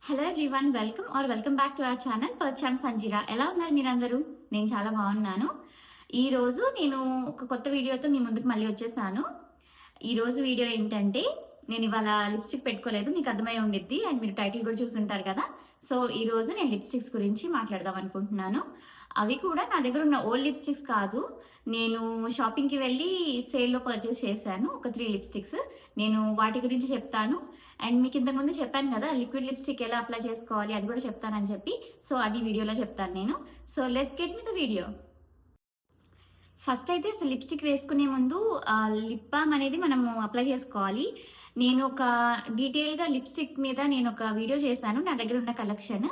Hello everyone, welcome back to our channel పర్చాన్ సంజీరా. ఎలా ఉన్నారు మీరందరూ? నేను చాలా బాగున్నాను. ఈరోజు నేను ఒక కొత్త వీడియోతో మీ ముందుకు మళ్ళీ వచ్చేసాను. ఈరోజు వీడియో ఏంటంటే, నేను ఇవాళ లిప్స్టిక్ పెట్టుకోలేదు, మీకు అర్థమై ఉండిద్ది అండ్ మీరు టైటిల్ కూడా చూసుంటారు కదా. సో ఈరోజు నేను లిప్స్టిక్స్ గురించి మాట్లాడదాం అనుకుంటున్నాను. అవి కూడా నా దగ్గర ఉన్న ఓల్డ్ లిప్స్టిక్స్ కాదు, నేను షాపింగ్కి వెళ్ళి సేల్లో పర్చేస్ చేశాను ఒక 3 లిప్స్టిక్స్. నేను వాటి గురించి చెప్తాను. అండ్ మీకు ఇంతకుముందు చెప్పాను కదా లిక్విడ్ లిప్స్టిక్ ఎలా అప్లై చేసుకోవాలి, అది కూడా చెప్తానని చెప్పి. సో అది వీడియోలో చెప్తాను నేను. So let's get me the video. First అయితే అసలు లిప్స్టిక్ వేసుకునే ముందు లిప్ బామ్ అనేది మనము అప్లై చేసుకోవాలి. నేను ఒక డీటెయిల్గా లిప్స్టిక్ మీద నేను ఒక వీడియో చేశాను, నా దగ్గర ఉన్న కలెక్షన్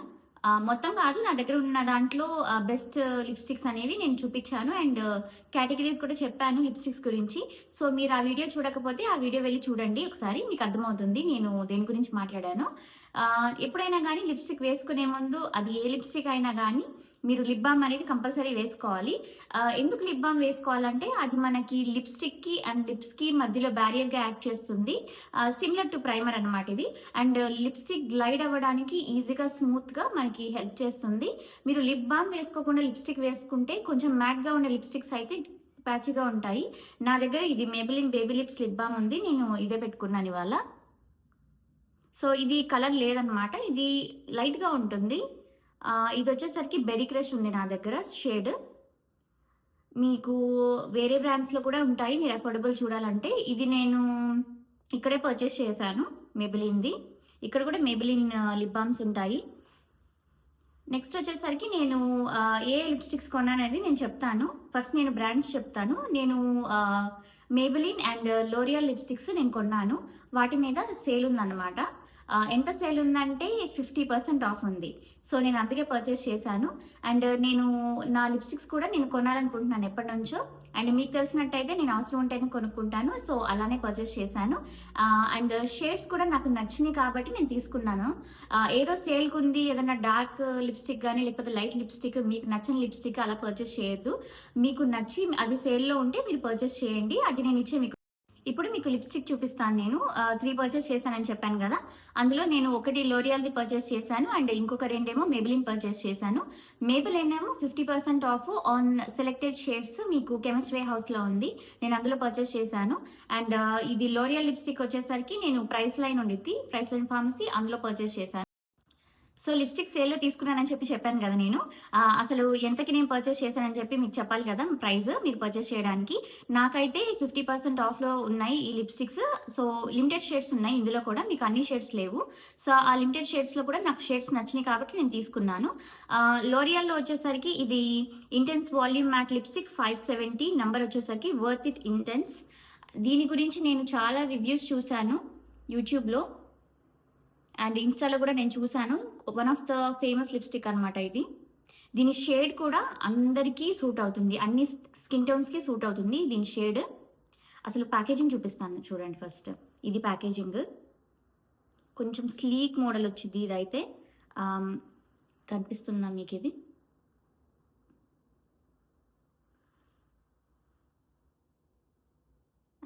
మొత్తం కాదు, నా దగ్గర ఉన్న దాంట్లో బెస్ట్ లిప్స్టిక్స్ అనేవి నేను చూపించాను అండ్ కేటగిరీస్ కూడా చెప్పాను లిప్స్టిక్స్ గురించి. సో మీరు ఆ వీడియో చూడకపోతే ఆ వీడియో వెళ్ళి చూడండి ఒకసారి, మీకు అర్థమవుతుంది నేను దేని గురించి మాట్లాడాను. ఎప్పుడైనా కానీ లిప్స్టిక్ వేసుకునే ముందు అది ఏ లిప్స్టిక్ అయినా కానీ మీరు లిప్ బామ్ అనేది కంపల్సరీ వేసుకోవాలి. ఎందుకు లిప్ బామ్ వేసుకోవాలంటే అది మనకి లిప్స్టిక్కి అండ్ లిప్స్కి మధ్యలో బ్యారియర్గా యాక్ట్ చేస్తుంది. సిమిలర్ టు ప్రైమర్ అనమాట ఇది. అండ్ లిప్స్టిక్ గ్లైడ్ అవ్వడానికి ఈజీగా స్మూత్గా మనకి హెల్ప్ చేస్తుంది. మీరు లిప్ బామ్ వేసుకోకుండా లిప్స్టిక్ వేసుకుంటే కొంచెం మ్యాట్గా ఉన్న లిప్స్టిక్స్ అయితే ప్యాచిగా ఉంటాయి. నా దగ్గర ఇది Maybelline baby lips lip balm ఉంది, నేను ఇదే పెట్టుకున్నాను ఇవాళ. సో ఇది కలర్ లేదనమాట, ఇది లైట్గా ఉంటుంది. ఇది వచ్చేసరికి బెరీ క్రష్ ఉంది నా దగ్గర షేడ్. మీకు వేరే బ్రాండ్స్లో కూడా ఉంటాయి, మీరు అఫోర్డబుల్ చూడాలంటే. ఇది నేను ఇక్కడే పర్చేస్ చేశాను మేబిలిన్ది. ఇక్కడ కూడా మేబిలిన్ లిప్ బామ్స్ ఉంటాయి. నెక్స్ట్ వచ్చేసరికి నేను ఏ లిప్స్టిక్స్ కొన్నాననేది నేను చెప్తాను. ఫస్ట్ నేను బ్రాండ్స్ చెప్తాను. నేను మేబిలిన్ అండ్ లోరియల్ లిప్స్టిక్స్ నేను కొన్నాను, వాటి మీద సేల్ ఉందన్నమాట. ఎంత సేల్ ఉందంటే 50% ఆఫ్ ఉంది. సో నేను అందుకే పర్చేస్ చేశాను. అండ్ నేను నా లిప్స్టిక్స్ కూడా నేను కొనాలనుకుంటున్నాను ఎప్పటి నుంచో. అండ్ మీకు తెలిసినట్టయితే నేను అవసరం ఉంటేనే కొనుక్కుంటాను, సో అలానే పర్చేస్ చేశాను. అండ్ షేడ్స్ కూడా నాకు నచ్చినాయి కాబట్టి నేను తీసుకున్నాను. ఏదో సేల్కి ఉంది, ఏదైనా డార్క్ లిప్స్టిక్ కానీ లేకపోతే లైట్ లిప్స్టిక్, మీకు నచ్చిన లిప్స్టిక్ అలా పర్చేస్ చేయొద్దు. మీకు నచ్చి అది సేల్లో ఉంటే మీరు పర్చేస్ చేయండి, అది నేను ఇచ్చే మీకు. ఇప్పుడు మీకు లిప్స్టిక్ చూపిస్తాను. నేను 3 పర్చేస్ చేశానని చెప్పాను కదా, అందులో నేను ఒకటి లోరియాల్ది పర్చేస్ చేశాను అండ్ ఇంకొక 2 ఏమో మేబిలిన్ పర్చేస్ చేశాను. మేబిలిన్ ఏమో 50% ఆఫ్ ఆన్ సెలెక్టెడ్ షేడ్స్ మీకు కెమిస్ట్రీ హౌస్లో ఉంది, నేను అందులో పర్చేస్ చేశాను. అండ్ ఇది లోరియల్ లిప్స్టిక్ వచ్చేసరికి నేను ప్రైస్ లైన్ ఉండిద్ది, ప్రైస్ లైన్ ఫార్మసీ, అందులో పర్చేస్ చేశాను. సో లిప్స్టిక్ సేల్లో తీసుకున్నానని చెప్పాను కదా నేను. అసలు ఎంతకి నేను పర్చేస్ చేశానని చెప్పి మీకు చెప్పాలి కదా ప్రైస్, మీరు పర్చేస్ చేయడానికి. నాకైతే 50% ఆఫ్లో ఉన్నాయి ఈ లిప్స్టిక్స్. సో లిమిటెడ్ షేడ్స్ ఉన్నాయి ఇందులో కూడా, మీకు అన్ని షేడ్స్ లేవు. సో ఆ లిమిటెడ్ షేడ్స్లో కూడా నాకు షేడ్స్ నచ్చినాయి కాబట్టి నేను తీసుకున్నాను. లోరియాల్లో వచ్చేసరికి ఇది intense volume mat lipstick 570, number వచ్చేసరికి వర్త్ ఇట్ ఇంటెన్స్. దీని గురించి నేను చాలా రివ్యూస్ చూశాను యూట్యూబ్లో అండ్ ఇన్స్టాలో కూడా నేను చూశాను. One of the famous lipstick అనమాట ఇది. దీని షేడ్ కూడా అందరికీ సూట్ అవుతుంది, అన్ని స్కిన్ టోన్స్కి సూట్ అవుతుంది దీని షేడ్. అసలు ప్యాకేజింగ్ చూపిస్తాను చూడండి. ఫస్ట్ ఇది ప్యాకేజింగ్, కొంచెం స్లీక్ మోడల్ వచ్చింది ఇదైతే. కనిపిస్తుందా మీకు ఇది?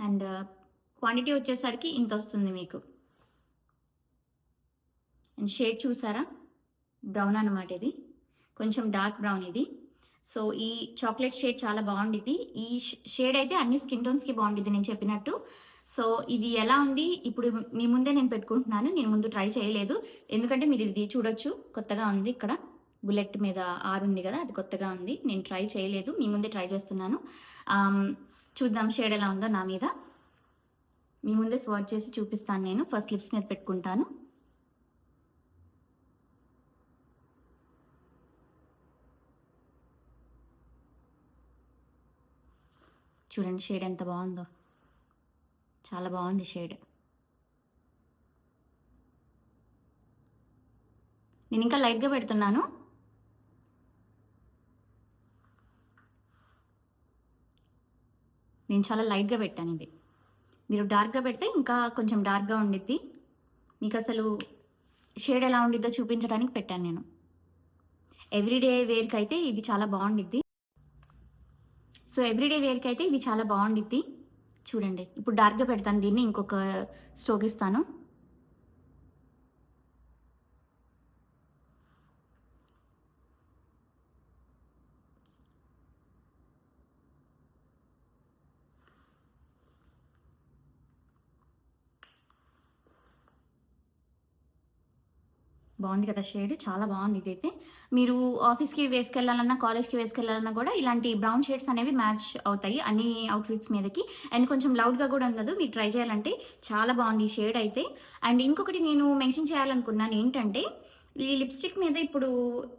అండ్ క్వాంటిటీ వచ్చేసరికి ఇంత వస్తుంది మీకు. అండ్ షేడ్ చూసారా, బ్రౌన్ అనమాట ఇది, కొంచెం డార్క్ బ్రౌన్ ఇది. సో ఈ చాక్లెట్ షేడ్ చాలా బాగుండిద్ది. ఈ షేడ్ అయితే అన్ని స్కిన్ టోన్స్కి బాగుండిద్ది నేను చెప్పినట్టు. సో ఇది ఎలా ఉంది ఇప్పుడు మీ ముందే నేను పెట్టుకుంటున్నాను, నేను ముందు ట్రై చేయలేదు ఎందుకంటే మీరు ఇది చూడొచ్చు, కొత్తగా ఉంది. ఇక్కడ బుల్లెట్ మీద ఆరు ఉంది కదా, అది కొత్తగా ఉంది, నేను ట్రై చేయలేదు, మీ ముందే ట్రై చేస్తున్నాను. చూద్దాం షేడ్ ఎలా ఉందో నా మీద. మీ ముందే స్వాచ్ చేసి చూపిస్తాను నేను. ఫస్ట్ లిప్స్ మీద పెట్టుకుంటాను. చూడండి షేడ్ ఎంత బాగుందో, చాలా బాగుంది షేడ్. నేను ఇంకా లైట్గా పెడుతున్నాను. నేను చాలా లైట్గా పెట్టాను ఇది, మీరు డార్క్గా పెడితే ఇంకా కొంచెం డార్క్గా ఉండిద్ది. మీకు అసలు షేడ్ ఎలా ఉండిద్దో చూపించడానికి పెట్టాను నేను. ఎవ్రీడే వేర్కి అయితే ఇది చాలా బాగుండిద్ది. సో ఎవ్రీడే వేర్కి అయితే ఇది చాలా బాగుండిద్ది. చూడండి ఇప్పుడు డార్క్గా పెడతాను దీన్ని, ఇంకొక స్ట్రోక్ ఇస్తాను. బాగుంది కదా షేడ్, చాలా బాగుంది ఇదైతే. మీరు ఆఫీస్కి వేసుకెళ్ళాలన్నా, కాలేజ్కి వేసుకెళ్ళాలన్నా కూడా ఇలాంటి బ్రౌన్ షేడ్స్ అనేవి మ్యాచ్ అవుతాయి అన్ని అవుట్ఫిట్స్ మీదకి. అండ్ కొంచెం లౌడ్గా కూడా ఉండదు, మీరు ట్రై చేయాలంటే చాలా బాగుంది ఈ షేడ్ అయితే. అండ్ ఇంకొకటి నేను మెన్షన్ చేయాలనుకున్నాను ఏంటంటే, ఈ లిప్స్టిక్ మీద ఇప్పుడు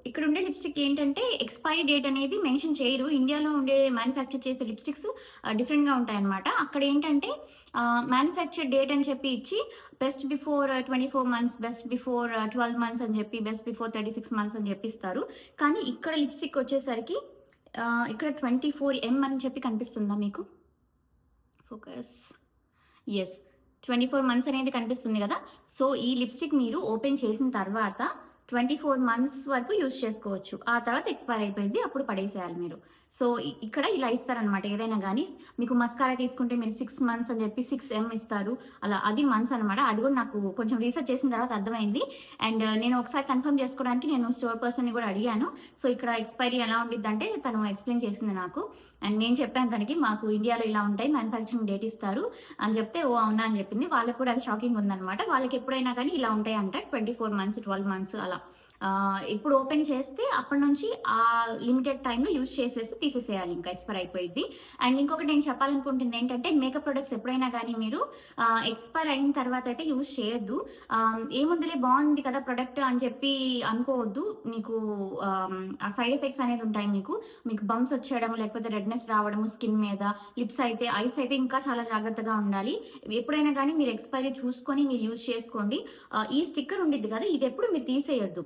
ఇక్కడ ఉండే లిప్స్టిక్ ఏంటంటే ఎక్స్పైరీ డేట్ అనేది మెన్షన్ చేయరు. ఇండియాలో ఉండే మ్యానుఫ్యాక్చర్ చేసే లిప్స్టిక్స్ డిఫరెంట్గా ఉంటాయి అనమాట. అక్కడ ఏంటంటే మ్యానుఫ్యాక్చర్ డేట్ అని చెప్పి ఇచ్చి best before 24 months, best before 12 months అని చెప్పి, బెస్ట్ బిఫోర్ 36 మంత్స్ అని చెప్పిస్తారు. కానీ ఇక్కడ లిప్స్టిక్ వచ్చేసరికి ఇక్కడ 24M అని చెప్పి కనిపిస్తుందా మీకు? ఫోకస్, ఎస్, 24 మంత్స్ అనేది కనిపిస్తుంది కదా. సో ఈ లిప్స్టిక్ మీరు ఓపెన్ చేసిన తర్వాత 24 మంత్స్ వరకు యూజ్ చేసుకోవచ్చు. ఆ తర్వాత ఎక్స్పైర్ అయిపోయింది, అప్పుడు పడేసేయాలి మీరు. సో ఇక్కడ ఇలా ఇస్తారనమాట. ఏదైనా కానీ మీకు మస్కారా తీసుకుంటే మీరు 6 మంత్స్ అని చెప్పి 6M ఇస్తారు, అలా అది మంత్స్ అనమాట. అది కూడా నాకు కొంచెం రీసెర్చ్ చేసిన తర్వాత అర్థమైంది. అండ్ నేను ఒకసారి కన్ఫర్మ్ చేసుకోవడానికి నేను స్టోర్ పర్సన్ని కూడా అడిగాను. సో ఇక్కడ ఎక్స్పైరీ ఎలా ఉండిద్ది అంటే తను ఎక్స్ప్లెయిన్ చేసింది నాకు. అండ్ నేను చెప్పాను తనకి, మాకు ఇండియాలో ఇలా ఉంటాయి, మ్యానుఫ్యాక్చరింగ్ డేట్ ఇస్తారు అని చెప్తే ఓ అవునా అని చెప్పింది. వాళ్ళకి కూడా అది షాకింగ్ ఉందన్నమాట. వాళ్ళకి ఎప్పుడైనా కానీ ఇలా ఉంటాయి అంట, 24 మంత్స్, 12 మంత్స్ అలా. ఇప్పుడు ఓపెన్ చేస్తే అప్పటి నుంచి ఆ లిమిటెడ్ టైంలో యూజ్ చేసేసి తీసేసేయాలి, ఇంకా ఎక్స్పైర్ అయిపోయింది. అండ్ ఇంకొకటి నేను చెప్పాలనుకుంటుంది ఏంటంటే, మేకప్ ప్రొడక్ట్స్ ఎప్పుడైనా కానీ మీరు ఎక్స్పైర్ అయిన తర్వాత అయితే యూజ్ చేయొద్దు. ఏముందిలే బాగుంది కదా ప్రొడక్ట్ అని చెప్పి అనుకోవద్దు. మీకు ఆ సైడ్ ఎఫెక్ట్స్ అనేది ఉంటాయి. మీకు బంప్స్ వచ్చేయడం, లేకపోతే రెడ్నెస్ రావడము స్కిన్ మీద, లిప్స్ అయితే, ఐస్ అయితే ఇంకా చాలా జాగ్రత్తగా ఉండాలి. ఎప్పుడైనా కానీ మీరు ఎక్స్పైరీ చూసుకొని మీరు యూజ్ చేసుకోండి. ఈ స్టిక్కర్ ఉండిద్ది కదా, ఇది ఎప్పుడు మీరు తీసేయొద్దు.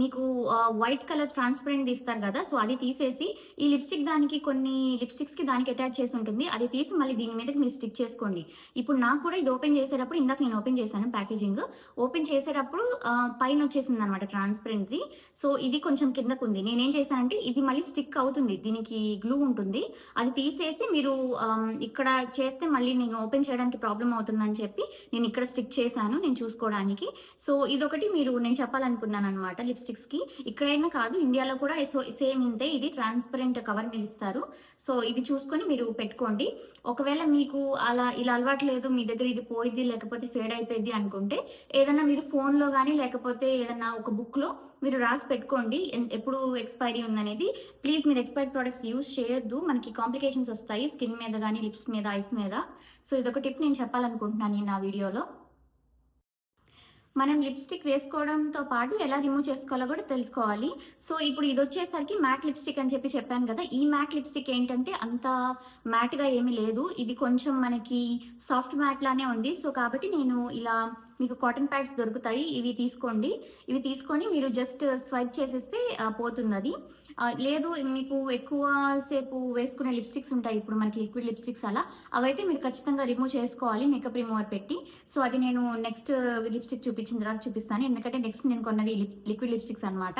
మీకు వైట్ కలర్ ట్రాన్స్పరెంట్ ఇస్తారు కదా, సో అది తీసేసి ఈ లిప్స్టిక్ దానికి కొన్ని లిప్స్టిక్స్కి దానికి అటాచ్ చేసి ఉంటుంది, అది తీసి మళ్ళీ దీని మీదకి మీరు స్టిక్ చేసుకోండి. ఇప్పుడు నాకు కూడా ఇది ఓపెన్ చేసేటప్పుడు, ఇందాక నేను ఓపెన్ చేశాను ప్యాకేజింగ్, ఓపెన్ చేసేటప్పుడు పైన వచ్చేసింది అనమాట ట్రాన్స్పరెంట్ది. సో ఇది కొంచెం కిందకు ఉంది. నేనేం చేశానంటే ఇది మళ్ళీ స్టిక్ అవుతుంది, దీనికి గ్లూ ఉంటుంది, అది తీసేసి మీరు ఇక్కడ చేస్తే మళ్ళీ నేను ఓపెన్ చేయడానికి ప్రాబ్లం అవుతుందని చెప్పి నేను ఇక్కడ స్టిక్ చేశాను, నేను చూసుకోవడానికి. సో ఇదొకటి నేను చెప్పాలనుకున్నాను అనమాట. లిప్స్టిక్స్కి ఇక్కడైనా కాదు, ఇండియాలో కూడా సేమ్ ఇంతే, ఇది ట్రాన్స్పరెంట్ కవర్ మీద ఇస్తారు. సో ఇది చూసుకొని మీరు పెట్టుకోండి. ఒకవేళ మీకు ఇలా అలవాటు లేదు, మీ దగ్గర ఇది పోయిద్ది లేకపోతే ఫేడ్ అయిపోయింది అనుకుంటే ఏదన్నా మీరు ఫోన్లో కానీ లేకపోతే ఏదన్నా ఒక బుక్లో మీరు రాసి పెట్టుకోండి ఎప్పుడు ఎక్స్పైరీ ఉందనేది. ప్లీజ్ మీరు ఎక్స్పైర్డ్ ప్రోడక్ట్స్ యూజ్ చేయొద్దు, మనకి కాంప్లికేషన్స్ వస్తాయి స్కిన్ మీద కానీ, లిప్స్ మీద, ఐస్ మీద. సో ఇదొక టిప్ నేను చెప్పాలనుకుంటున్నాను నా వీడియోలో. మనం లిప్స్టిక్ వేసుకోవడంతో పాటు ఎలా రిమూవ్ చేసుకోవాలో కూడా తెలుసుకోవాలి. సో ఇప్పుడు ఇది వచ్చేసరికి మ్యాట్ లిప్స్టిక్ అని చెప్పి చెప్పాను కదా. ఈ మ్యాట్ లిప్స్టిక్ ఏంటంటే అంత మ్యాట్గా ఏమీ లేదు, ఇది కొంచెం మనకి సాఫ్ట్ మ్యాట్ లానే ఉంది. సో కాబట్టి నేను ఇలా, మీకు కాటన్ ప్యాడ్స్ దొరుకుతాయి, ఇవి తీసుకోండి. ఇవి తీసుకొని మీరు జస్ట్ స్వైప్ చేసేస్తే పోతుంది అది. లేదు మీకు ఎక్కువ సేపు వేసుకునే లిప్స్టిక్స్ ఉంటాయి ఇప్పుడు మనకి లిక్విడ్ లిప్స్టిక్స్, అలా అవైతే మీరు ఖచ్చితంగా రిమూవ్ చేసుకోవాలి మేకప్ రిమూవర్ పెట్టి. సో అది నేను నెక్స్ట్ లిప్స్టిక్ చూపించిన తర్వాత చూపిస్తాను, ఎందుకంటే నెక్స్ట్ నేను కొన్నది లిక్విడ్ లిప్స్టిక్స్ అనమాట.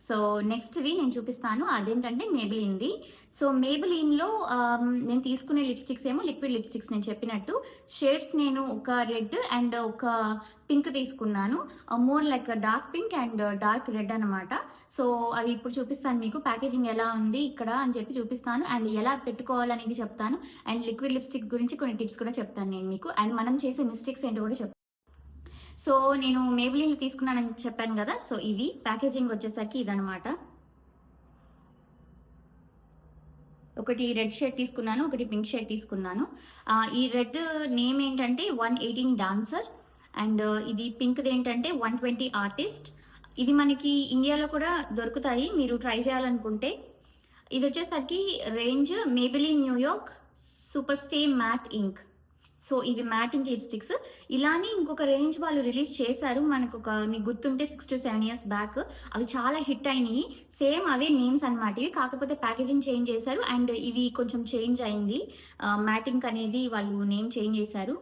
సో నెక్స్ట్వి నేను చూపిస్తాను, అదేంటంటే మేబిలిన్ది. సో మేబిలిన్లో నేను తీసుకునే లిప్స్టిక్స్ ఏమో లిక్విడ్ లిప్స్టిక్స్, నేను చెప్పినట్టు షేడ్స్ నేను ఒక రెడ్ అండ్ ఒక పింక్ తీసుకున్నాను, more like dark pink and dark red అనమాట. సో అవి ఇప్పుడు చూపిస్తాను మీకు, ప్యాకేజింగ్ ఎలా ఉంది ఇక్కడ అని చెప్పి చూపిస్తాను, అండ్ ఎలా పెట్టుకోవాలనేది చెప్తాను, అండ్ లిక్విడ్ లిప్స్టిక్ గురించి కొన్ని టిప్స్ కూడా చెప్తాను నేను మీకు, అండ్ మనం చేసే మిస్టేక్స్ ఏంటో కూడా చెప్తాను. సో నేను మేబిలిన్ తీసుకున్నానని చెప్పాను కదా, సో ఇవి ప్యాకేజింగ్ వచ్చేసరికి ఇదనమాట. ఒకటి రెడ్ షేడ్ తీసుకున్నాను, ఒకటి పింక్ షేడ్ తీసుకున్నాను. ఈ రెడ్ నేమ్ ఏంటంటే 118 డాన్సర్, అండ్ ఇది పింక్ది ఏంటంటే 120 ఆర్టిస్ట్. ఇది మనకి ఇండియాలో కూడా దొరుకుతాయి, మీరు ట్రై చేయాలనుకుంటే. ఇది వచ్చేసరికి range Maybelline New York super stay matte ink. So ఇవి మ్యాట్ ఇంక్ లిప్స్టిక్స్. ఇలానే ఇంకొక రేంజ్ వాళ్ళు రిలీజ్ చేశారు మనకు, మీకు గుర్తుంటే 6 to 7 years బ్యాక్, అవి చాలా హిట్ అయినాయి. సేమ్ అవే నేమ్స్ అనమాట ఇవి, కాకపోతే ప్యాకేజింగ్ చేంజ్ చేశారు, అండ్ ఇవి కొంచెం చేంజ్ అయింది, మ్యాట్ ఇంక్ అనేది వాళ్ళు నేమ్ చేంజ్ చేశారు.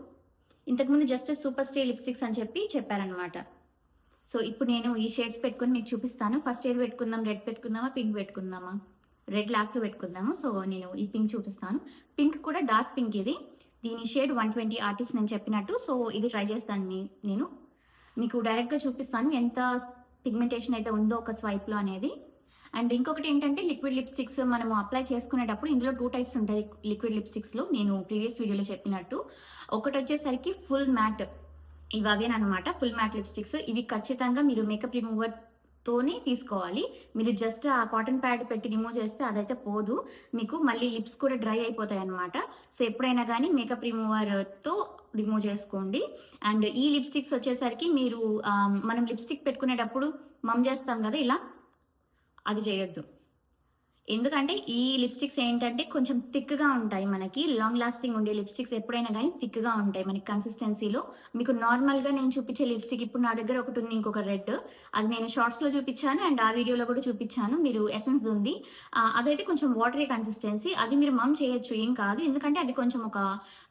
ఇంతకుముందు జస్ట్ సూపర్ స్టే లిప్స్టిక్స్ అని చెప్పి చెప్పారనమాట. సో ఇప్పుడు నేను ఈ షేడ్స్ పెట్టుకొని మీకు చూపిస్తాను. ఫస్ట్ ఏది పెట్టుకుందాం, రెడ్ పెట్టుకుందామా, పింక్ పెట్టుకుందామా? రెడ్ లాస్ట్లో పెట్టుకుందాము. సో నేను ఈ పింక్ చూపిస్తాను. పింక్ కూడా డార్క్ పింక్, ఇది దీని షేడ్ 120 ఆర్టిస్ట్ నేను చెప్పినట్టు. సో ఇది ట్రై చేస్తాను నేను మీకు డైరెక్ట్గా చూపిస్తాను ఎంత పిగ్మెంటేషన్ అయితే ఉందో ఒక స్వైప్లో అనేది. అండ్ ఇంకొకటి ఏంటంటే లిక్విడ్ లిప్స్టిక్స్ మనము అప్లై చేసుకునేటప్పుడు ఇందులో 2 టైప్స్ ఉంటాయి లిక్విడ్ లిప్స్టిక్స్లో, నేను ప్రీవియస్ వీడియోలో చెప్పినట్టు. ఒకటి వచ్చేసరికి ఫుల్ మ్యాట్, ఇవి అవేనమాట ఫుల్ మ్యాట్ లిప్స్టిక్స్. ఇవి ఖచ్చితంగా మీరు మేకప్ రిమూవర్ తోనే తీసుకోవాలి. మీరు జస్ట్ ఆ కాటన్ ప్యాడ్ పెట్టి రిమూవ్ చేస్తే అదైతే పోదు. మీకు మళ్ళీ లిప్స్ కూడా డ్రై అయిపోతాయన్నమాట. సో ఎప్పుడైనా కానీ మేకప్ రిమూవర్తో రిమూవ్ చేసుకోండి. అండ్ ఈ లిప్స్టిక్స్ వచ్చేసరికి మీరు మనం లిప్స్టిక్ పెట్టుకునేటప్పుడు మమ్ చేస్తాం కదా ఇలా, అది చేయొద్దు. ఎందుకంటే ఈ లిప్స్టిక్స్ ఏంటంటే కొంచెం థిక్గా ఉంటాయి. మనకి లాంగ్ లాస్టింగ్ ఉండే లిప్స్టిక్స్ ఎప్పుడైనా కానీ థిక్గా ఉంటాయి మనకి కన్సిస్టెన్సీలో. మీకు నార్మల్గా నేను చూపించే లిప్స్టిక్ ఇప్పుడు నా దగ్గర ఒకటి ఉంది, ఇంకొక రెడ్, అది నేను షార్ట్స్లో చూపించాను అండ్ ఆ వీడియోలో కూడా చూపించాను. మీరు ఎసెన్స్ ఉంది, అదైతే కొంచెం వాటరీ కన్సిస్టెన్సీ. అది మీరు మమ్ చేయొచ్చు, ఏం కాదు. ఎందుకంటే అది కొంచెం ఒక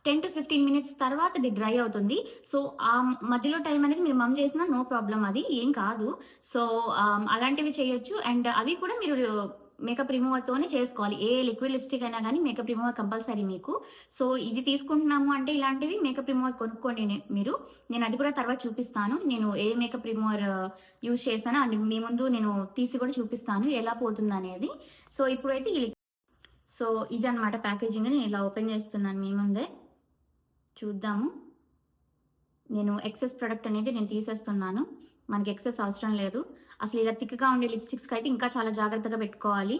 10 to 15 మినిట్స్ తర్వాత అది డ్రై అవుతుంది. సో ఆ మధ్యలో టైం అనేది మీరు మమ్ చేసినా నో ప్రాబ్లం, అది ఏం కాదు. సో అలాంటివి చేయొచ్చు. అండ్ అవి కూడా మీరు మేకప్ రిమూవర్తోనే చేసుకోవాలి. ఏ లిక్విడ్ లిప్స్టిక్ అయినా కానీ మేకప్ రిమూవర్ కంపల్సరీ మీకు. సో ఇది తీసుకుంటున్నాము అంటే ఇలాంటివి మేకప్ రిమూవర్ కొనుక్కోండి మీరు. నేను అది కూడా తర్వాత చూపిస్తాను, నేను ఏ మేకప్ రిమూవర్ యూజ్ చేశానో అండ్ మీ ముందు నేను తీసి కూడా చూపిస్తాను ఎలా పోతుంది అనేది. సో ఇప్పుడైతే సో ఇదన్నమాట ప్యాకేజింగ్. నేను ఇలా ఓపెన్ చేస్తున్నాను మీ ముందే, చూద్దాము. నేను ఎక్సెస్ ప్రొడక్ట్ అనేది నేను తీసేస్తున్నాను, మనకి ఎక్సెస్ అవసరం లేదు. అసలు ఇలా థిక్గా ఉండే లిప్స్టిక్స్కి అయితే ఇంకా చాలా జాగ్రత్తగా పెట్టుకోవాలి.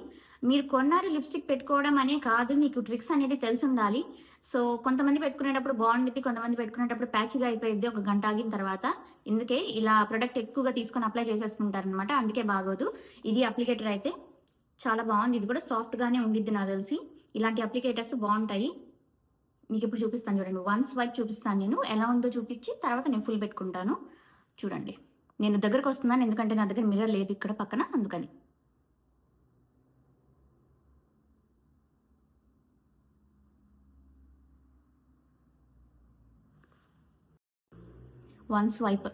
మీరు కొన్నారు లిప్స్టిక్ పెట్టుకోవడం అనే కాదు, మీకు ట్రిక్స్ అనేది తెలిసి ఉండాలి. సో కొంతమంది పెట్టుకునేటప్పుడు బాగుంటుంది, కొంతమంది పెట్టుకునేటప్పుడు ప్యాచ్గా అయిపోయింది ఒక గంట ఆగిన తర్వాత. ఇందుకే ఇలా ప్రొడక్ట్ ఎక్కువగా తీసుకొని అప్లై చేసేసుకుంటారనమాట, అందుకే బాగోదు. ఇది అప్లికేటర్ అయితే చాలా బాగుంది, ఇది కూడా సాఫ్ట్గానే ఉండిద్ది నాకు తెలిసి. ఇలాంటి అప్లికేటర్స్ బాగుంటాయి. మీకు ఇప్పుడు చూపిస్తాను చూడండి, 1 స్వైప్ చూపిస్తాను నేను, ఎలా ఉందో చూపించి తర్వాత నేను ఫుల్ పెట్టుకుంటాను. చూడండి, నేను దగ్గరకు వస్తున్నాను ఎందుకంటే నా దగ్గర మిర్రర్ లేదు ఇక్కడ పక్కన, అందుకని. One swipe.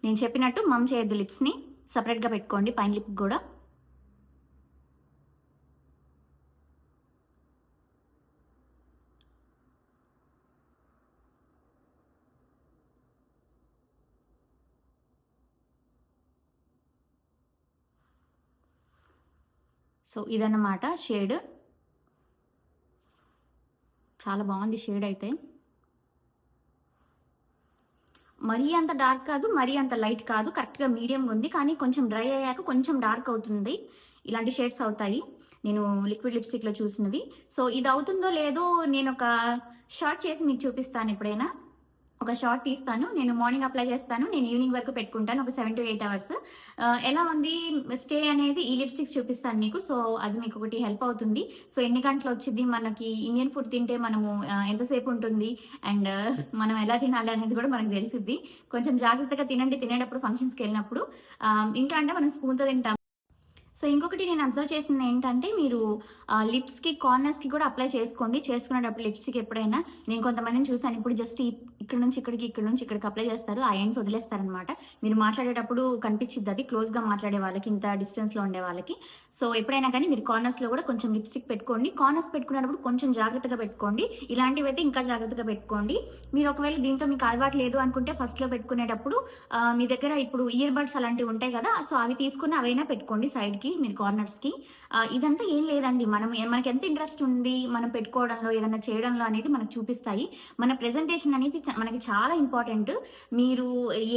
నేను చెప్పినట్టు మమ్ చేయొద్దు, లిప్స్ని సపరేట్గా పెట్టుకోండి, పైన లిప్ కూడా. సో ఇదన్నమాట షేడ్, చాలా బాగుంది షేడ్ అయితే. మరీ అంత డార్క్ కాదు, మరీ అంత లైట్ కాదు, కరెక్ట్గా మీడియంగా ఉంది. కానీ కొంచెం డ్రై అయ్యాక కొంచెం డార్క్ అవుతుంది, ఇలాంటి షేడ్స్ అవుతాయి నేను లిక్విడ్ లిప్స్టిక్లో చూసినవి. సో ఇది అవుతుందో లేదో నేను ఒక షార్ట్ చేసి మీకు చూపిస్తాను ఎప్పుడైనా. ఒక షార్ట్ తీస్తాను, నేను మార్నింగ్ అప్లై చేస్తాను, నేను ఈవినింగ్ వరకు పెట్టుకుంటాను, ఒక 7 to 8 అవర్స్. ఎలా ఉంది స్టే అనేది ఈ లిప్స్టిక్స్ చూపిస్తాను మీకు. సో అది మీకు ఒకటి హెల్ప్ అవుతుంది. సో ఎన్ని గంటలు వచ్చింది, మనకి ఇండియన్ ఫుడ్ తింటే మనము ఎంతసేపు ఉంటుంది అండ్ మనం ఎలా తినాలి అనేది కూడా మనకు తెలిసిద్ది. కొంచెం జాగ్రత్తగా తినండి తినేటప్పుడు, ఫంక్షన్స్కి వెళ్ళినప్పుడు. ఇంకా అంటే మనం స్పూన్తో తింటాం. సో ఇంకొకటి నేను అబ్జర్వ్ చేసింది ఏంటంటే, మీరు లిప్స్కి కార్నర్స్కి కూడా అప్లై చేసుకోండి. చేసుకునేటప్పుడు లిప్స్టిక్ ఎప్పుడైనా, నేను కొంతమందిని చూసాను ఇప్పుడు జస్ట్ ఇక్కడ నుంచి ఇక్కడికి, ఇక్కడ నుంచి ఇక్కడికి అప్లై చేస్తారు, ఆ ఎండ్స్ వదిలేస్తారనమాట. మీరు మాట్లాడేటప్పుడు కనిపించిద్ది అది, క్లోజ్గా మాట్లాడే వాళ్ళకి, ఇంత డిస్టెన్స్లో ఉండే వాళ్ళకి. సో ఎప్పుడైనా కానీ మీరు కార్నర్స్లో కూడా కొంచెం లిప్స్టిక్ పెట్టుకోండి. కార్నర్స్ పెట్టుకునేటప్పుడు కొంచెం జాగ్రత్తగా పెట్టుకోండి, ఇలాంటివి అయితే ఇంకా జాగ్రత్తగా పెట్టుకోండి. మీరు ఒకవేళ దీంతో మీకు అలవాటు లేదు అనుకుంటే ఫస్ట్లో పెట్టుకునేటప్పుడు మీ దగ్గర ఇప్పుడు ఇయర్ బడ్స్ అలాంటివి ఉంటాయి కదా, సో అవి తీసుకుని అవైనా పెట్టుకోండి సైడ్కి, మీరు కార్నర్స్కి. ఇదంతా ఏం లేదండి, మనకి ఎంత ఇంట్రెస్ట్ ఉంది మనం పెట్టుకోవడంలో, ఏదైనా చేయడంలో అనేది మనకు చూపిస్తాయి. మన ప్రెజెంటేషన్ అనేది మనకి చాలా ఇంపార్టెంట్. మీరు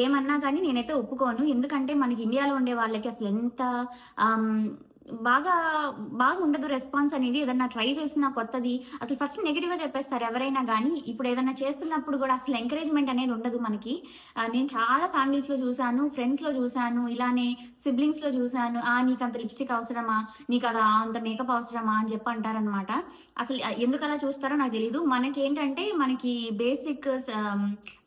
ఏమన్నా కానీ నేనైతే ఒప్పుకోను, ఎందుకంటే మనకి ఇండియాలో ఉండే వాళ్ళకి అసలు ఎంత బాగా ఉండదు రెస్పాన్స్ అనేది. ఏదన్నా ట్రై చేసిన కొత్తది అసలు ఫస్ట్ నెగిటివ్గా చెప్పేస్తారు ఎవరైనా కానీ. ఇప్పుడు ఏదైనా చేస్తున్నప్పుడు కూడా అసలు ఎంకరేజ్మెంట్ అనేది ఉండదు మనకి. నేను చాలా ఫ్యామిలీస్లో చూశాను, ఫ్రెండ్స్లో చూశాను, ఇలానే సిబ్లింగ్స్లో చూశాను. నీకు అంత లిప్స్టిక్ అవసరమా, నీకు అంత మేకప్ అవసరమా అని చెప్పి అంటారనమాట. అసలు ఎందుకు అలా చూస్తారో నాకు తెలీదు. మనకి ఏంటంటే మనకి బేసిక్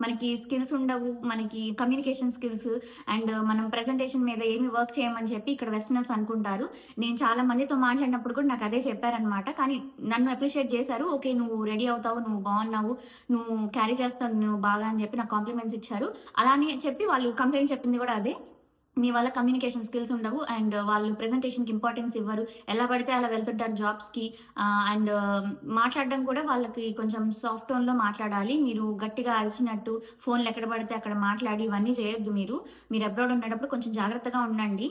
మనకి స్కిల్స్ ఉండవు, మనకి కమ్యూనికేషన్ స్కిల్స్ అండ్ మనం ప్రెజెంటేషన్ మీద ఏమి వర్క్ చేయమని చెప్పి ఇక్కడ వెస్టర్నర్స్ అనుకుంటారు. నేను చాలా మందితో మాట్లాడినప్పుడు కూడా నాకు అదే చెప్పారనమాట. కానీ నన్ను అప్రిషియేట్ చేశారు, ఓకే నువ్వు రెడీ అవుతావు, నువ్వు బాగున్నావు, నువ్వు క్యారీ చేస్తావు నువ్వు బాగా అని చెప్పి నాకు కాంప్లిమెంట్స్ ఇచ్చారు. అలానే చెప్పి వాళ్ళు కంప్లైంట్ చెప్పింది కూడా అదే. మీ వల్ల కమ్యూనికేషన్ స్కిల్స్ ఉండవు అండ్ వాళ్ళు ప్రెజెంటేషన్కి ఇంపార్టెన్స్ ఇవ్వరు, ఎలా పడితే అలా వెళ్తుంటారు జాబ్స్కి. అండ్ మాట్లాడడం కూడా వాళ్ళకి కొంచెం సాఫ్ట్ టోన్లో మాట్లాడాలి. మీరు గట్టిగా అరిచినట్టు ఫోన్లు ఎక్కడ పడితే అక్కడ మాట్లాడి ఇవన్నీ చేయొద్దు. మీరు అబ్రాడ్ ఉండేటప్పుడు కొంచెం జాగ్రత్తగా ఉండండి.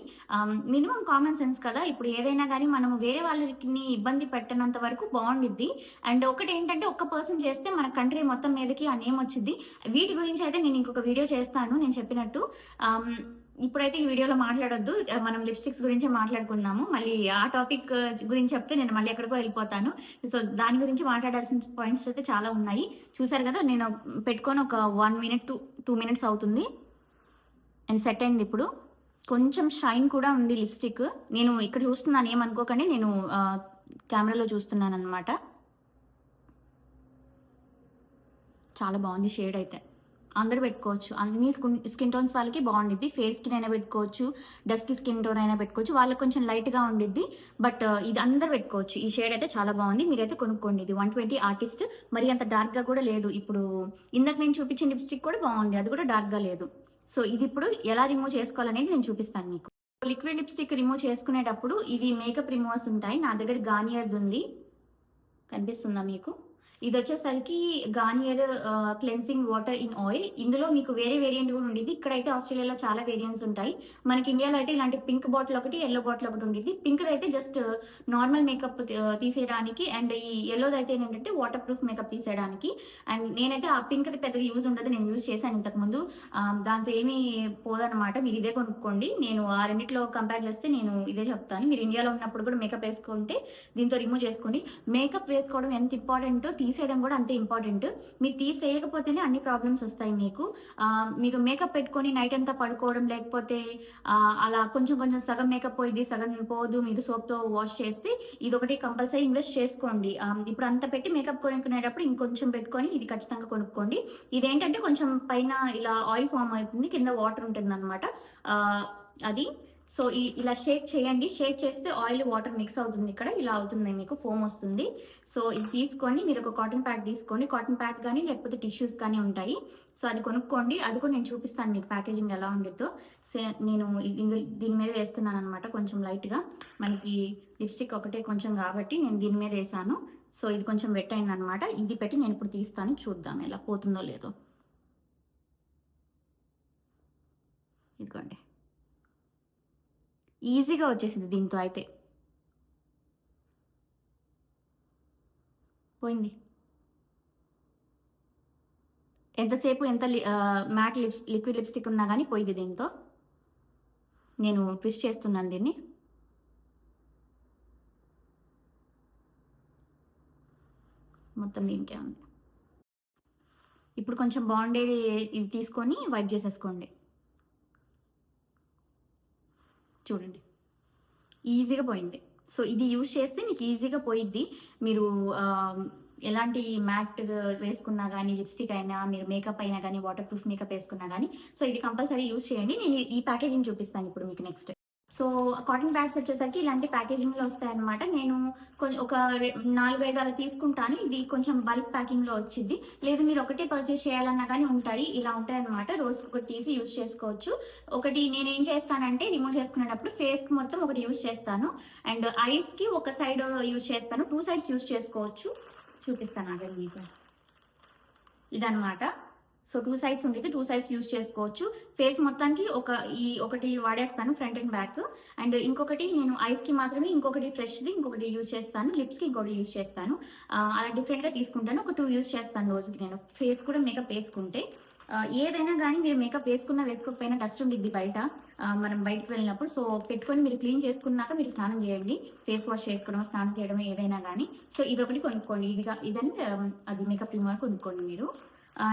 మినిమం కామన్ సెన్స్ కదా. ఇప్పుడు ఏదైనా కానీ మనము వేరే వాళ్ళని ఇబ్బంది పెట్టినంత వరకు బాగుండిద్ది. అండ్ ఒకటి ఏంటంటే ఒక్క పర్సన్ చేస్తే మన కంట్రీ మొత్తం మీదకి ఆ నేమ్ వచ్చింది. వీటి గురించి అయితే నేను ఇంకొక వీడియో చేస్తాను నేను చెప్పినట్టు. ఇప్పుడైతే ఈ వీడియోలో మాట్లాడొద్దు, మనం లిప్స్టిక్స్ గురించే మాట్లాడుకుందాము. మళ్ళీ ఆ టాపిక్ గురించి చెప్తే నేను మళ్ళీ ఎక్కడికో వెళ్ళిపోతాను. సో దాని గురించి మాట్లాడాల్సిన పాయింట్స్ అయితే చాలా ఉన్నాయి. చూసారు కదా, నేను పెట్టుకొని ఒక 1 minute to 2 minutes అవుతుంది అండ్ సెట్ అయింది. ఇప్పుడు కొంచెం షైన్ కూడా ఉంది లిప్స్టిక్. నేను ఇక్కడ చూస్తున్నాను, ఏమనుకోకండి, నేను కెమెరాలో చూస్తున్నాను అనమాట. చాలా బాగుంది షేడ్ అయితే. అందరూ పెట్టుకోవచ్చు, అన్ని స్కిన్ టోన్స్ వాళ్ళకి బాగుండిద్ది. ఫేర్ స్కిన్ అయినా పెట్టుకోవచ్చు, డస్కీ స్కిన్ టోన్ అయినా పెట్టుకోవచ్చు. వాళ్ళకి కొంచెం లైట్గా ఉండిద్ది, బట్ ఇది అందరూ పెట్టుకోవచ్చు. ఈ షేడ్ అయితే చాలా బాగుంది, మీరైతే కొనుక్కోండి. ఇది 120 ఆర్టిస్ట్, మరి అంత డార్క్గా కూడా లేదు. ఇప్పుడు ఇందాక నేను చూపించిన లిప్స్టిక్ కూడా బాగుంది, అది కూడా డార్క్గా లేదు. సో ఇది ఇప్పుడు ఎలా రిమూవ్ చేసుకోవాలనేది నేను చూపిస్తాను మీకు. లిక్విడ్ లిప్స్టిక్ రిమూవ్ చేసుకునేటప్పుడు ఇవి మేకప్ రిమూవర్స్ ఉంటాయి. నా దగ్గర గార్నియర్ది ఉంది, కనిపిస్తుందా మీకు? ఇది వచ్చేసరికి Garnier cleansing water in oil. ఇందులో మీకు వేరే వేరియంట్ కూడా ఉండేది. ఇక్కడైతే ఆస్ట్రేలియాలో చాలా వేరియంట్స్ ఉంటాయి. మనకి ఇండియాలో అయితే ఇలాంటి పింక్ బాటిల్ ఒకటి, ఎల్లో బాటిల్ ఒకటి ఉండేది. పింక్ అయితే జస్ట్ నార్మల్ మేకప్ తీసేయడానికి, అండ్ ఈ ఎల్లోది అయితే ఏంటంటే వాటర్ ప్రూఫ్ మేకప్ తీసేయడానికి. అండ్ నేనైతే ఆ పింక్ది పెద్దగా యూజ్ ఉండదు, నేను యూజ్ చేశాను ఇంతకుముందు. దాంతో ఏమీ పోదనమాట. మీరు ఇదే కొనుక్కోండి. నేను ఆ రెండిట్లో కంపేర్ చేస్తే నేను ఇదే చెప్తాను. మీరు ఇండియాలో ఉన్నప్పుడు కూడా మేకప్ వేసుకుంటే దీంతో రిమూవ్ చేసుకోండి. మేకప్ వేసుకోవడం ఎంత ఇంపార్టెంటో తీసేయడం కూడా అంతే ఇంపార్టెంట్. మీరు తీసేయకపోతేనే అన్ని ప్రాబ్లమ్స్ వస్తాయి మీకు. మీకు మేకప్ పెట్టుకొని నైట్ అంతా పడుకోవడం, లేకపోతే అలా కొంచెం కొంచెం సగం మేకప్ పోయింది సగం పోదు, మీరు సోప్తో వాష్ చేస్తే ఇదొకటి కంపల్సరీ ఇన్వెస్ట్ చేసుకోండి. ఇప్పుడు అంత పెట్టి మేకప్ కొనుక్కునేటప్పుడు ఇంకొంచెం పెట్టుకొని ఇది ఖచ్చితంగా కొనుక్కోండి. ఇదేంటంటే కొంచెం పైన ఇలా ఆయిల్ ఫామ్ అవుతుంది, కింద వాటర్ ఉంటుంది అనమాట. అది సో ఇలా షేక్ చేయండి. షేక్ చేస్తే ఆయిల్ వాటర్ మిక్స్ అవుతుంది, ఇక్కడ ఇలా అవుతుంది, మీకు ఫోమ్ వస్తుంది. సో ఇది తీసుకొని మీరు ఒక కాటన్ ప్యాడ్ తీసుకోండి. కాటన్ ప్యాడ్ కానీ లేకపోతే టిష్యూస్ కానీ ఉంటాయి, సో అది కొనుక్కోండి. అది కూడా నేను చూపిస్తాను మీకు ప్యాకేజింగ్ ఎలా ఉండిద్దో. నేను దీని మీద వేస్తున్నాను అనమాట, కొంచెం లైట్గా. మనకి లిప్స్టిక్ ఒకటే కొంచెం కాబట్టి నేను దీని మీద వేసాను. సో ఇది కొంచెం వెట్ అయింది అనమాట. ఇది పెట్టి నేను ఇప్పుడు తీస్తాను, చూద్దాం ఎలా పోతుందో లేదో. ఇదిగోండి, ఈజీగా వచ్చేసింది దీంతో అయితే. పోయింది. ఎంతసేపు ఎంత మ్యాట్ లిక్విడ్ లిప్స్టిక్ ఉన్నా కానీ పోయింది దీంతో. నేను ట్విస్ట్ చేస్తున్నాను దీన్ని. మొత్తం దీనికే ఉంది. ఇప్పుడు కొంచెం బాగుండేది ఇది తీసుకొని వైప్ చేసేసుకోండి. చూడండి, ఈజీగా పోయింది. సో ఇది యూజ్ చేస్తే మీకు ఈజీగా పోయిద్ది. మీరు ఎలాంటి మ్యాట్ వేసుకున్నా కానీ, లిప్స్టిక్ అయినా, మీరు మేకప్ అయినా కానీ, వాటర్ ప్రూఫ్ మేకప్ వేసుకున్నా కానీ, సో ఇది కంపల్సరీ యూజ్ చేయండి. నేను ఈ ప్యాకేజింగ్ చూపిస్తాను ఇప్పుడు మీకు నెక్స్ట్. సో కాటన్ ప్యాడ్స్ వచ్చేసరికి ఇలాంటి ప్యాకేజింగ్లో వస్తాయన్నమాట. నేను ఒక 4-5 అలా తీసుకుంటాను. ఇది కొంచెం బల్క్ ప్యాకింగ్లో వచ్చింది. లేదు మీరు ఒకటే పర్చేస్ చేయాలన్నా కానీ ఉంటాయి, ఇలా ఉంటాయి అనమాట. రోజుకి ఒకటి తీసి యూజ్ చేసుకోవచ్చు. ఒకటి నేను ఏం చేస్తానంటే రిమూవ్ చేసుకునేటప్పుడు ఫేస్కి మొత్తం ఒకటి యూజ్ చేస్తాను, అండ్ ఐస్కి ఒక సైడ్ యూజ్ చేస్తాను. 2 sides యూజ్ చేసుకోవచ్చు. చూపిస్తాను అదే మీకు. ఇదనమాట. సో 2 sides ఉండేది, 2 sides యూజ్ చేసుకోవచ్చు. ఫేస్ మొత్తానికి ఒకటి వాడేస్తాను, ఫ్రంట్ అండ్ బ్యాక్. అండ్ ఇంకొకటి నేను ఐస్కి మాత్రమే ఇంకొకటి ఫ్రెష్ది ఇంకొకటి యూజ్ చేస్తాను, లిప్స్కి ఇంకొకటి యూజ్ చేస్తాను. అలా డిఫరెంట్గా తీసుకుంటాను. ఒక 2 యూజ్ చేస్తాను రోజుకి నేను. ఫేస్ కూడా మేకప్ వేసుకుంటే ఏదైనా కానీ మీరు మేకప్ వేసుకున్నా వేసుకోకపోయినా డస్ట్ ఉండిద్ది బయట, మనం బయటకు వెళ్ళినప్పుడు. సో పెట్టుకొని మీరు క్లీన్ చేసుకున్నాక మీరు స్నానం చేయండి. ఫేస్ వాష్ చేసుకోవడం, స్నానం చేయడం ఏదైనా కానీ. సో ఇదొకటి కొనుక్కోండి. ఇదంటే అది మేకప్ రిమూవర్ కొనుక్కోండి మీరు.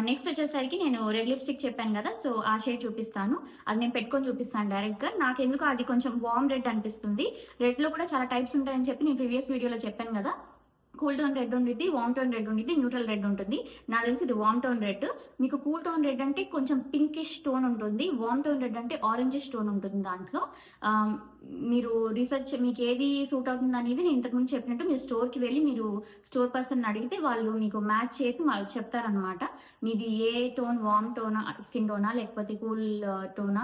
నెక్స్ట్ వచ్చేసరికి నేను రెడ్ లిప్స్టిక్ చెప్పాను కదా, సో ఆ షేడ్ చూపిస్తాను. అది నేను పెట్టుకొని చూపిస్తాను డైరెక్ట్గా. నాకు ఎందుకు అది కొంచెం వార్మ్ రెడ్ అనిపిస్తుంది. రెడ్లో కూడా చాలా టైప్స్ ఉంటాయని చెప్పి నేను ప్రీవియస్ వీడియోలో చెప్పాను కదా. కూల్ టోన్ రెడ్ ఉండిద్ది, వామ్ టోన్ రెడ్ ఉండిద్ది, న్యూట్రల్ రెడ్ ఉంటుంది. నాకు తెలిసి ఇది వామ్ టోన్ రెడ్. మీకు కూల్ టోన్ రెడ్ అంటే కొంచెం పింకిష్ టోన్ ఉంటుంది, వామ్ టోన్ రెడ్ అంటే ఆరెంజిష్ టోన్ ఉంటుంది దాంట్లో. మీరు రీసెర్చ్ మీకు ఏది సూట్ అవుతుంది అనేది నేను ఇంతకుముందు చెప్పినట్టు మీరు స్టోర్కి వెళ్ళి మీరు స్టోర్ పర్సన్ అడిగితే వాళ్ళు మీకు మ్యాచ్ చేసి వాళ్ళు చెప్తారనమాట. మీది ఏ టోన్, వామ్ టోనా, స్కిన్ టోనా, లేకపోతే కూల్ టోనా,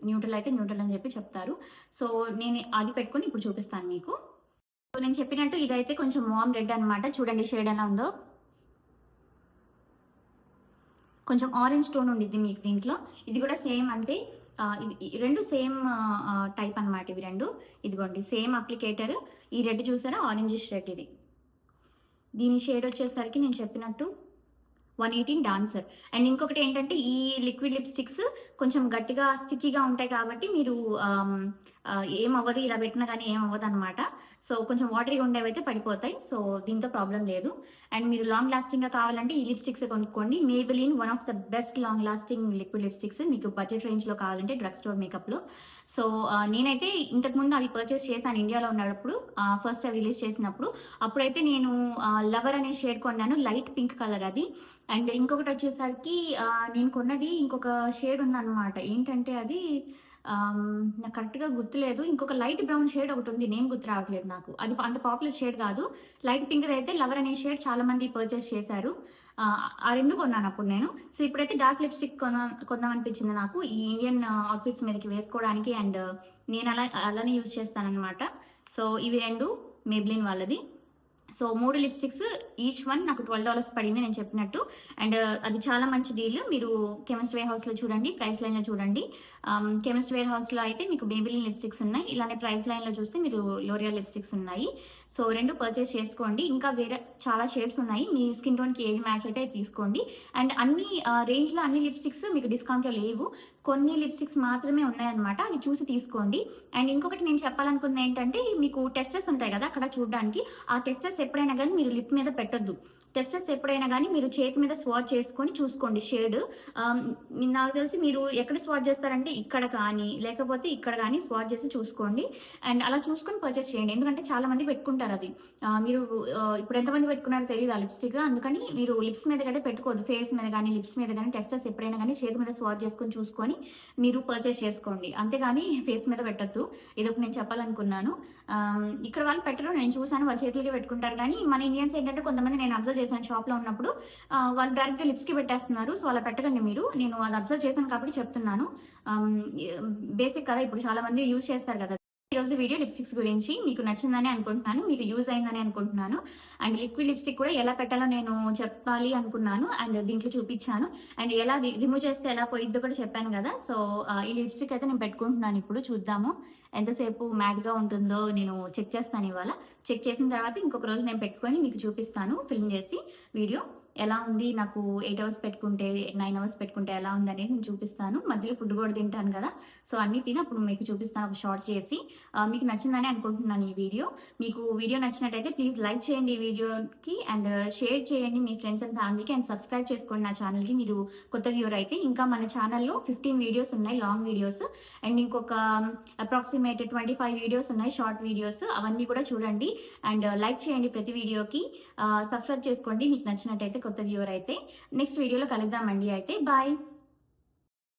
న్యూట్రల్ అయితే న్యూట్రల్ అని చెప్పి చెప్తారు. సో నేను అది పెట్టుకొని ఇప్పుడు చూపిస్తాను మీకు. సో నేను చెప్పినట్టు ఇదైతే కొంచెం వామ్ రెడ్ అనమాట. చూడండి షేడ్ ఎలా ఉందో, కొంచెం ఆరెంజ్ టోన్ ఉండిద్ది మీకు దీంట్లో. ఇది కూడా సేమ్ అంతే. రెండు సేమ్ టైప్ అనమాట ఇవి రెండు. ఇదిగోండి సేమ్ అప్లికేటర్. ఈ రెడ్ చూసారా, ఆరెంజిష్ రెడ్ ఇది. దీని షేడ్ వచ్చేసరికి నేను చెప్పినట్టు 118 డాన్సర్. అండ్ ఇంకొకటి ఏంటంటే ఈ లిక్విడ్ లిప్స్టిక్స్ కొంచెం గట్టిగా స్టిక్కీగా ఉంటాయి కాబట్టి మీరు ఏమవ్వదు, ఇలా పెట్టినా కానీ ఏమవ్వదు అనమాట. సో కొంచెం వాటరీగా ఉండేవైతే పడిపోతాయి. సో దీంతో ప్రాబ్లం లేదు. అండ్ మీరు లాంగ్ లాస్టింగ్గా కావాలంటే ఈ లిప్స్టిక్స్ కొనుక్కోండి. Maybelline one of the best long lasting liquid lipsticks మీకు బడ్జెట్ రేంజ్లో కావాలంటే డ్రగ్ స్టోర్ మేకప్లో. సో నేనైతే ఇంతకుముందు అవి పర్చేస్ చేశాను ఇండియాలో ఉన్నప్పుడు, ఫస్ట్ అవి రిలీజ్ చేసినప్పుడు. అప్పుడైతే నేను లవర్ అనే షేడ్ కొన్నాను, లైట్ పింక్ కలర్ అది. అండ్ ఇంకొకటి వచ్చేసరికి నేను కొన్నది ఇంకొక షేడ్ ఉందన్నమాట. ఏంటంటే అది నాకు కరెక్ట్గా గుర్తులేదు. ఇంకొక లైట్ బ్రౌన్ షేడ్ ఒకటి ఉంది, నేమ్ గుర్తు రావట్లేదు నాకు. అది అంత పాపులర్ షేడ్ కాదు. లైట్ పింక్ అయితే లవర్ అనే షేడ్ చాలా మంది పర్చేస్ చేశారు. ఆ రెండు కొన్నాను అప్పుడు నేను. సో ఇప్పుడైతే డార్క్ లిప్స్టిక్ కొందామనిపించింది నాకు ఈ ఇండియన్ అవుట్ఫిట్స్ మీదకి వేసుకోవడానికి. అండ్ నేను అలానే యూజ్ చేస్తానన్నమాట. సో ఇవి రెండు మేబ్లిన్ వాళ్ళది. సో 3 లిప్స్టిక్స్, ఈచ్ వన్ నాకు $12 పడింది నేను చెప్పినట్టు. అండ్ అది చాలా మంచి డీల్. మీరు కెమిస్ట్ వేర్ హౌస్లో చూడండి, ప్రైస్ లైన్లో చూడండి. కెమిస్ట్ వేర్ హౌస్లో అయితే మీకు మేబెలిన్ లిప్స్టిక్స్ ఉన్నాయి, ఇలానే ప్రైస్ లైన్లో చూస్తే మీరు లోరియల్ లిప్స్టిక్స్ ఉన్నాయి. సో రెండు పర్చేస్ చేసుకోండి. ఇంకా వేరే చాలా షేడ్స్ ఉన్నాయి, మీ స్కిన్ టోన్కి ఏది మ్యాచ్ అయితే తీసుకోండి. అండ్ అన్ని రేంజ్లో అన్ని లిప్స్టిక్స్ మీకు డిస్కౌంట్లో లేవు, కొన్ని లిప్స్టిక్స్ మాత్రమే ఉన్నాయన్నమాట. అవి చూసి తీసుకోండి. అండ్ ఇంకొకటి నేను చెప్పాలనుకుంది ఏంటంటే, మీకు టెస్టర్స్ ఉంటాయి కదా అక్కడ చూడడానికి, ఆ టెస్టర్స్ ఎప్పుడైనా కానీ మీరు లిప్ మీద పెట్టొద్దు. టెస్టర్స్ ఎప్పుడైనా కానీ మీరు చేతి మీద స్వాచ్ చేసుకొని చూసుకోండి షేడ్. నాకు తెలిసి మీరు ఎక్కడ స్వాచ్ చేస్తారంటే ఇక్కడ కానీ లేకపోతే ఇక్కడ కానీ స్వాచ్ చేసి చూసుకోండి. అండ్ అలా చూసుకొని పర్చేస్ చేయండి, ఎందుకంటే చాలా మంది పెట్టుకుంటారు అది. మీరు ఇప్పుడు ఎంతమంది పెట్టుకున్నారో తెలియదు ఆ లిప్స్టిక్, అందుకని మీరు లిప్స్ మీద అయితే పెట్టుకోవద్దు. ఫేస్ మీద కానీ లిప్స్ మీద కానీ టెస్టర్స్ ఎప్పుడైనా కానీ చేతి మీద స్వాచ్ చేసుకొని చూసుకొని మీరు పర్చేస్ చేసుకోండి, అంతేగాని ఫేస్ మీద పెట్టద్దు. ఇదొక నేను చెప్పాలనుకున్నాను. ఇక్కడ వాళ్ళు పెట్టరు, నేను చూసాను, వాళ్ళ చేతులకి పెట్టుకుంటారు. కానీ మన ఇండియన్స్ ఏంటంటే కొంతమంది నేను అబ్జర్వ్ చేశాను షాప్లో ఉన్నప్పుడు, వాళ్ళు డైరెక్ట్గా లిప్స్కి పెట్టేస్తున్నారు. సో అలా పెట్టకండి మీరు, నేను అది అబ్జర్వ్ చేశాను కాబట్టి చెప్తున్నాను. బేసిక్ కదా, ఇప్పుడు చాలా మంది యూజ్ చేస్తారు కదా. ఈరోజు వీడియో లిప్స్టిక్స్ గురించి మీకు నచ్చిందని అనుకుంటున్నాను, మీకు యూజ్ అయిందని అనుకుంటున్నాను. అండ్ లిక్విడ్ లిప్స్టిక్ కూడా ఎలా పెట్టాలో నేను చెప్పాలి అనుకున్నాను, అండ్ దీంట్లో చూపించాను. అండ్ ఎలా రిమూవ్ చేస్తే ఎలా పోయిద్దో కూడా చెప్పాను కదా. సో ఈ లిప్స్టిక్ అయితే నేను పెట్టుకుంటున్నాను, ఇప్పుడు చూద్దాము ఎంతసేపు మ్యాట్గా ఉంటుందో నేను చెక్ చేస్తాను ఇవాళ. చెక్ చేసిన తర్వాత ఇంకొక రోజు నేను పెట్టుకొని మీకు చూపిస్తాను ఫిల్మ్ చేసి వీడియో. ఎలా ఉంది, నాకు 8 అవర్స్ పెట్టుకుంటే 9 అవర్స్ పెట్టుకుంటే ఎలా ఉంది అనేది నేను చూపిస్తాను. మధ్యలో ఫుడ్ కూడా తింటాను కదా, సో అన్నీ తిని అప్పుడు మీకు చూపిస్తాను ఒక షార్ట్ చేసి. మీకు నచ్చిందని అనుకుంటున్నాను ఈ వీడియో. మీకు వీడియో నచ్చినట్టయితే ప్లీజ్ లైక్ చేయండి ఈ వీడియోకి, అండ్ షేర్ చేయండి మీ ఫ్రెండ్స్ అండ్ ఫ్యామిలీకి, అండ్ సబ్స్క్రైబ్ చేసుకోండి నా ఛానల్కి మీరు కొత్త వ్యూవర్ అయితే. ఇంకా మన ఛానల్లో 15 వీడియోస్ ఉన్నాయి, లాంగ్ వీడియోస్. అండ్ ఇంకొక అప్రాక్సిమేట్ 25 వీడియోస్ ఉన్నాయి, షార్ట్ వీడియోస్. అవన్నీ కూడా చూడండి అండ్ లైక్ చేయండి ప్రతి వీడియోకి. సబ్స్క్రైబ్ చేసుకోండి మీకు నచ్చినట్టయితే కొత్త వ్యూవర్ అయితే. నెక్స్ట్ వీడియోలో కలుద్దామండి అయితే. బాయ్.